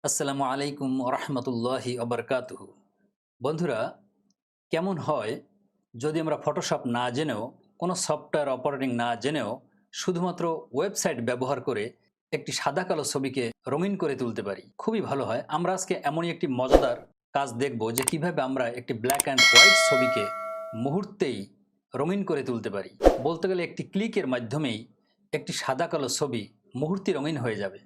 আসসালামু আলাইকুম রহমতুল্লাহি ওবরকাতুহু। বন্ধুরা, কেমন হয় যদি আমরা ফটোশপ না জেনেও, কোনো সফটওয়্যার অপারেটিং না জেনেও শুধুমাত্র ওয়েবসাইট ব্যবহার করে একটি সাদা কালো ছবিকে রঙিন করে তুলতে পারি? খুবই ভালো হয়। আমরা আজকে এমনই একটি মজাদার কাজ দেখব যে কিভাবে আমরা একটি ব্ল্যাক অ্যান্ড হোয়াইট ছবিকে মুহূর্তেই রঙিন করে তুলতে পারি। বলতে গেলে একটি ক্লিকের মাধ্যমেই একটি সাদা কালো ছবি মুহূর্তে রঙিন হয়ে যাবে।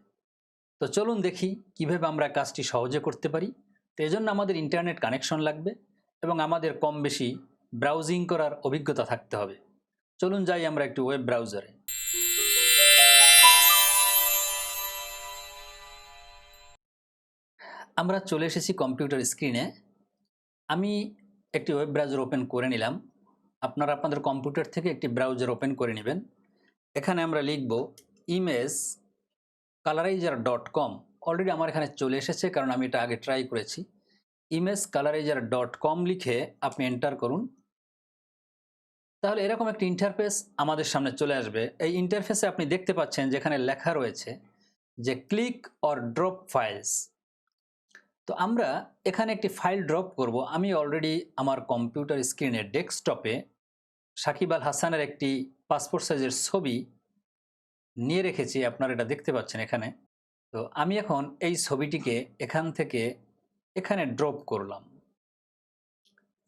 তো চলুন দেখি কিভাবে আমরা কাজটি সহজে করতে পারি। তো এজন্য আমাদের ইন্টারনেট কানেকশন লাগবে এবং আমাদের কম বেশি ব্রাউজিং করার অভিজ্ঞতা থাকতে হবে। চলুন যাই আমরা একটু ওয়েব ব্রাউজারে। আমরা চলে এসেছি কম্পিউটার স্ক্রিনে। আমি একটি ওয়েব ব্রাউজার ওপেন করে নিলাম। আপনারা আপনাদের কম্পিউটার থেকে একটি ব্রাউজার ওপেন করে নেবেন। এখানে আমরা লিখব ইমেজ colorizer.com। অলরেডি আমার এখানে চলে এসেছে, কারণ আমি এটা আগে ট্রাই করেছি। imagecolorizer.com লিখে আপনি এন্টার করুন। তাহলে এরকম একটি ইন্টারফেস আমাদের সামনে চলে আসবে। এই ইন্টারফেসে আপনি দেখতে পাচ্ছেন যেখানে লেখা রয়েছে যে ক্লিক অর ড্রপ ফাইলস। তো আমরা এখানে একটি ফাইল ড্রপ করব। আমি অলরেডি আমার কম্পিউটার স্ক্রিনে ডেস্কটপে সাকিব আল হাসানের একটি পাসপোর্ট সাইজের ছবি নিয়ে রেখেছি। আপনারা এটা দেখতে পাচ্ছেন এখানে। তো আমি এখন এই ছবিটিকে এখান থেকে এখানে ড্রপ করলাম।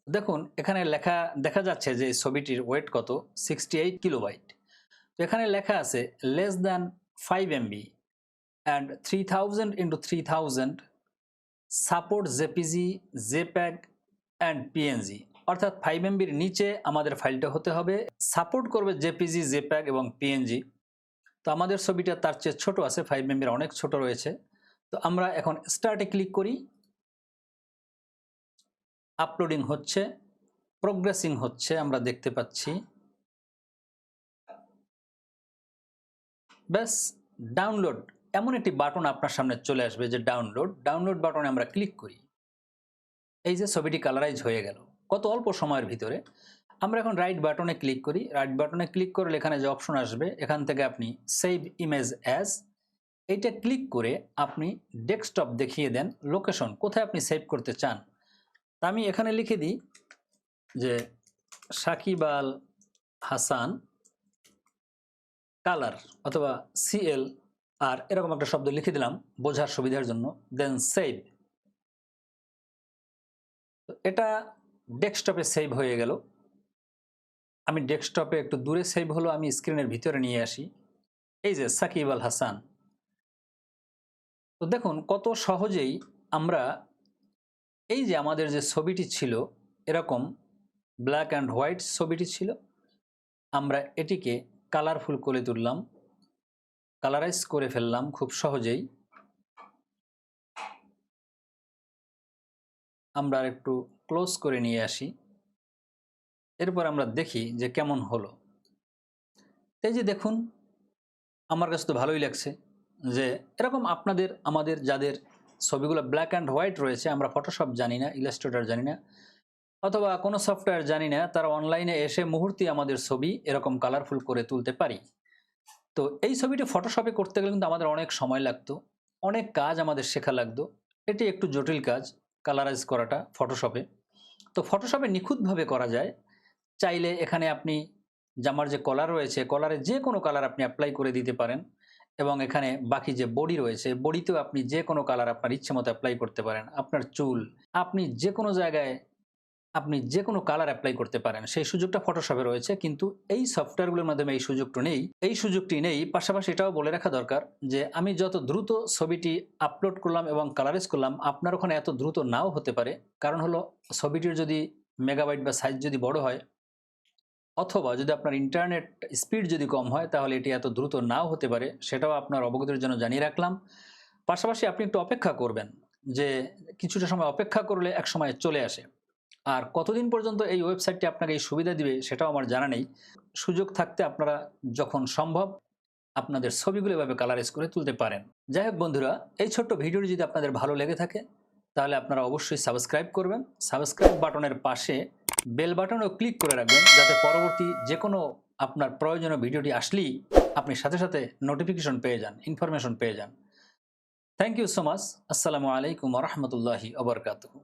দেখুন এখানে লেখা দেখা যাচ্ছে যে ছবিটির ওয়েট কত, 68 কিলোবাইট। তো এখানে লেখা আছে less than 5 MB and 3000 into 3000 support JPG, JPEG and PNG. অর্থাৎ 5 MBর নিচে আমাদের ফাইলটা হতে হবে, সাপোর্ট করবে জেপিজি, জেপ্যাগ এবং পিএনজি। তো আমাদের ছবিটা তার চেয়ে ছোট আছে, 5 MBর অনেক ছোট রয়েছে। তো আমরা এখন স্টার্টে ক্লিক করি। আপলোডিং হচ্ছে, প্রোগ্রেসিং হচ্ছে, আমরা দেখতে পাচ্ছি। ব্যাস, ডাউনলোড এমন একটি বাটন আপনার সামনে চলে আসবে যে ডাউনলোড বাটনে আমরা ক্লিক করি। এই যে ছবিটি কালারাইজ হয়ে গেল কত অল্প সময়ের ভিতরে। আমরা এখন রাইট বাটনে ক্লিক করি। রাইট বাটনে ক্লিক করলে এখানে যে অপশন আসবে এখান থেকে আপনি সেভ ইমেজ অ্যাজ, এইটা ক্লিক করে আপনি ডেস্কটপ দেখিয়ে দেন লোকেশন কোথায় আপনি সেভ করতে চান। তা আমি এখানে লিখে দিই যে সাকিব আল হাসান কালার, অথবা সিএল আর এরকম একটা শব্দ লিখে দিলাম বোঝার সুবিধার জন্য, দেন সেভ। তো এটা ডেস্কটপে সেভ হয়ে গেল। আমি ডেস্কটপে একটু দূরে সেভ হলো, আমি স্ক্রিনের ভিতরে নিয়ে আসি। এই যে সাকিব আল হাসান। তো দেখুন কত সহজেই আমরা এই যে আমাদের যে ছবিটি ছিল এরকম ব্ল্যাক অ্যান্ড হোয়াইট ছবিটি ছিল, আমরা এটিকে কালারফুল করে তুললাম, কালারাইজ করে ফেললাম খুব সহজেই। আমরা একটু ক্লোজ করে নিয়ে আসি, এরপর আমরা দেখি যে কেমন হলো। এই যে দেখুন, আমার কাছে তো ভালোই লাগছে যে এরকম আপনাদের আমাদের যাদের ছবিগুলো ব্ল্যাক অ্যান্ড হোয়াইট রয়েছে, আমরা ফটোশপ জানি না, ইলাস্ট্রেটর জানি না, অথবা কোনো সফটওয়্যার জানি না, তারা অনলাইনে এসে মুহূর্তে আমাদের ছবি এরকম কালারফুল করে তুলতে পারি। তো এই ছবিটা ফটোশপে করতে গেলে কিন্তু আমাদের অনেক সময় লাগতো, অনেক কাজ আমাদের শেখা লাগতো। এটি একটু জটিল কাজ কালারাইজ করাটা ফটোশপে। তো ফটোশপে নিখুঁতভাবে করা যায়। চাইলে এখানে আপনি জামার যে কলার রয়েছে, কলারে যে কোনো কালার আপনি অ্যাপ্লাই করে দিতে পারেন, এবং এখানে বাকি যে বডি রয়েছে, বডিতেও আপনি যে কোনো কালার আপনার ইচ্ছে মতো অ্যাপ্লাই করতে পারেন। আপনার চুল, আপনি যে কোনো জায়গায় আপনি যে কোনো কালার অ্যাপ্লাই করতে পারেন, সেই সুযোগটা ফটোশপে রয়েছে। কিন্তু এই সফটওয়্যারগুলোর মাধ্যমে এই সুযোগটি নেই। পাশাপাশি এটাও বলে রাখা দরকার যে আমি যত দ্রুত ছবিটি আপলোড করলাম এবং কালারাইজ করলাম, আপনার ওখানে এত দ্রুত নাও হতে পারে। কারণ হলো ছবিটির যদি মেগাবাইট বা সাইজ যদি বড় হয়, অথবা যদি আপনার ইন্টারনেট স্পিড যদি কম হয়, তাহলে এটি এত দ্রুত নাও হতে পারে। সেটাও আপনার অবগতির জন্য জানিয়ে রাখলাম। পাশাপাশি আপনি একটু অপেক্ষা করবেন, যে কিছুটা সময় অপেক্ষা করলে এক সময় চলে আসে। আর কতদিন পর্যন্ত এই ওয়েবসাইটটি আপনাকে এই সুবিধা দিবে সেটাও আমার জানা নেই। সুযোগ থাকতে আপনারা যখন সম্ভব আপনাদের ছবিগুলো এভাবে কালারাইজ করে তুলতে পারেন। যাই হোক বন্ধুরা, এই ছোট্ট ভিডিওটি যদি আপনাদের ভালো লেগে থাকে তাহলে আপনারা অবশ্যই সাবস্ক্রাইব করবেন। সাবস্ক্রাইব বাটনের পাশে বেল বাটনেও ক্লিক করে রাখবেন, যাতে পরবর্তী যে কোনো আপনার প্রয়োজনীয় ভিডিওটি আসলেই আপনি সাথে সাথে নোটিফিকেশন পেয়ে যান, ইনফরমেশন পেয়ে যান। Thank you so much. আসসালামু আলাইকুম ওয়া রাহমাতুল্লাহি ওয়া বারাকাতুহু।